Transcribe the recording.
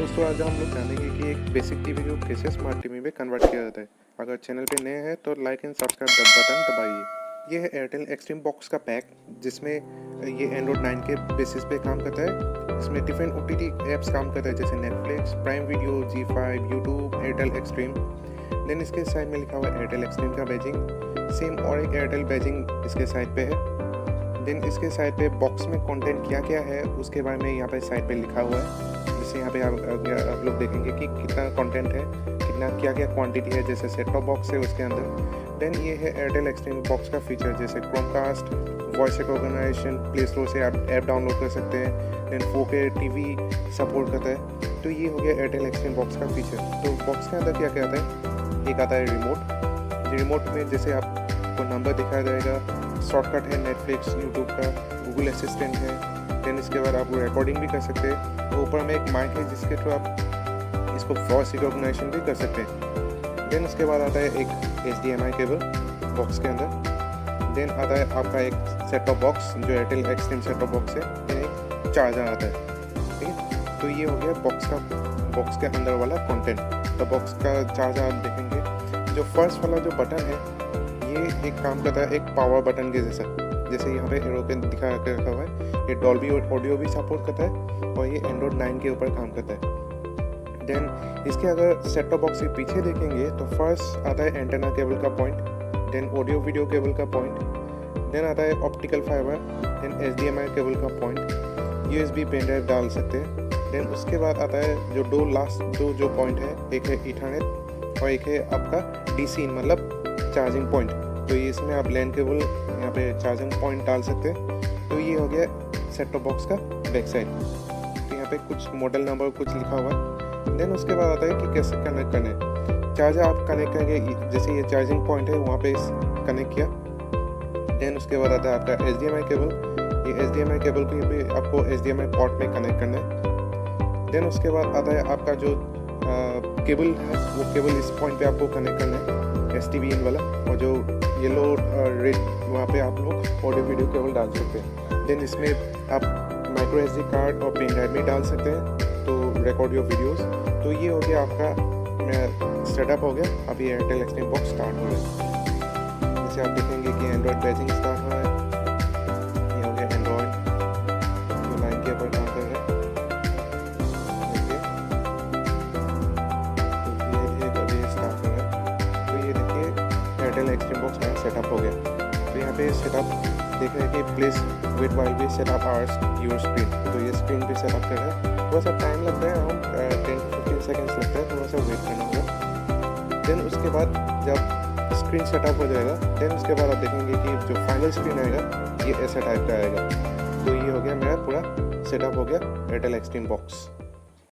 दोस्तों आज हम लोग जानेंगे कि एक बेसिक टीवी को कैसे स्मार्ट टीवी में कन्वर्ट किया जाता है। अगर चैनल पे नए हैं तो लाइक एंड सब्सक्राइब बटन दबाइए। ये है एयरटेल एक्सट्रीम बॉक्स का पैक, जिसमें ये एंड्रॉइड 9 के बेसिस पे काम करता है। इसमें डिफरेंट OTT ऐप्स काम करता है, जैसे Netflix, Prime Video, zee5, YouTube, Airtel Xstream. Then इसके साइड में लिखा हुआ है एयरटेल एक्सट्रीम का बैजिंग, सेम और एक एयरटेल बैजिंग इसके साइड पे है। देन इसके साइड पे बॉक्स में कंटेंट क्या क्या है उसके बारे में यहाँ पे साइड पे लिखा हुआ है। जैसे यहाँ पे आप लोग देखेंगे कि कितना कंटेंट है, कितना क्या क्या क्वांटिटी है। जैसे सेट टॉप बॉक्स है उसके अंदर। देन ये है एयरटेल एक्सट्रीम बॉक्स का फीचर, जैसे Chromecast, voice recognition, play store से आप ऐप डाउनलोड कर सकते हैं। देन 4K टीवी सपोर्ट करता है। तो ये हो गया एयरटेल एक्सट्रीम बॉक्स का फीचर। तो बॉक्स के अंदर क्या क्या आता है, एक आता है रिमोट। रिमोट में जैसे आपको नंबर दिखाया जाएगा, शॉर्टकट है नेटफ्लिक्स, यूट्यूब का, गूगल असिस्टेंट है। देन इसके बाद आप रिकॉर्डिंग भी कर सकते हैं। तो ऊपर में एक माइक है जिसके थ्रू आप इसको वॉइस रिकॉग्निशन भी कर सकते हैं। देन उसके बाद आता है एक HDMI केबल बॉक्स के अंदर। देन आता है आपका एक सेट टॉप बॉक्स, जो Airtel extreme set top box है। देन एक चार्जर आता है, ठीक है। तो ये हो गया बॉक्स के अंदर वाला कंटेंट। तो बॉक्स का चार्जर आप देखेंगे, जो फर्स्ट वाला जो बटन है ये एक काम करता है एक पावर बटन के जैसा। जैसे यहाँ पे एरो पे दिखा के रखा हुआ है। ये डॉल्बी ऑडियो भी सपोर्ट करता है और ये एंड्रॉइड 9 के ऊपर काम करता है। देन इसके अगर सेट टॉप बॉक्स के पीछे देखेंगे तो फर्स्ट आता है एंटेना केबल का point, then audio video cable का पॉइंट, देन आता है optical fibre, then HDMI cable का पॉइंट, USB पेन ड्राइव डाल सकते हैं। देन उसके बाद आता है जो लास्ट दो जो पॉइंट है, एक है ईथरनेट और एक है आपका DC मतलब चार्जिंग पॉइंट। तो ये इसमें आप लैन केबल यहाँ पे चार्जिंग पॉइंट डाल सकते हैं। तो ये हो गया सेट टॉप बॉक्स का बैक साइड। तो यहाँ पे कुछ मॉडल नंबर कुछ लिखा हुआ है। देन उसके बाद आता है कि कैसे कनेक्ट करना है। चार्जर आप कनेक्ट करेंगे, जैसे ये चार्जिंग पॉइंट है वहाँ पे कनेक्ट किया। देन उसके बाद आता है आपका HDMI केबल। ये HDMI केबल को भी आपको HDMI पोर्ट में कनेक्ट करना है। देन उसके बाद आता है आपका जो केबल है, वो केबल इस पॉइंट पे आपको कनेक्ट करना है, STBN वाला। और जो येलो रेड वहाँ पे आप लोग ऑडियो वीडियो केबल डाल सकते हैं। देन इसमें आप माइक्रो SD कार्ड और पेन ड्राइव भी डाल सकते हैं तो रिकॉर्ड योर वीडियोस। तो ये हो गया आपका सेटअप हो गया। अभी एयरटेल एक्सट्रीम बॉक्स स्टार्ट हो रहा है। जैसे आप देखेंगे कि एंड्रॉइड बैजिंग स्टार्ट हो रहा है। ये हो गया एंड्रॉइड जो 9 के ऊपर काम कर रहा है। एयरटेल एक्सट्रीम बॉक्स में सेटअप हो गया। तो यहाँ पे सेटअप देख रहे हैं कि प्लीज वेट वाइल भी सेटअप आवर्स योर स्क्रीन। तो ये स्क्रीन भी सेटअप कर रहे हैं। थोड़ा सा टाइम लगता है, अराउंड 10 to 15 सेकेंड्स लगता है, थोड़ा सा वेट करना होगा। देन उसके बाद जब स्क्रीन सेटअप हो जाएगा, देन उसके बाद आप देखेंगे कि जो फाइनल स्क्रीन आएगा ये ऐसा टाइप का आएगा। तो ये हो गया मेरा पूरा सेटअप हो गया एयरटेल एक्सट्रीम बॉक्स।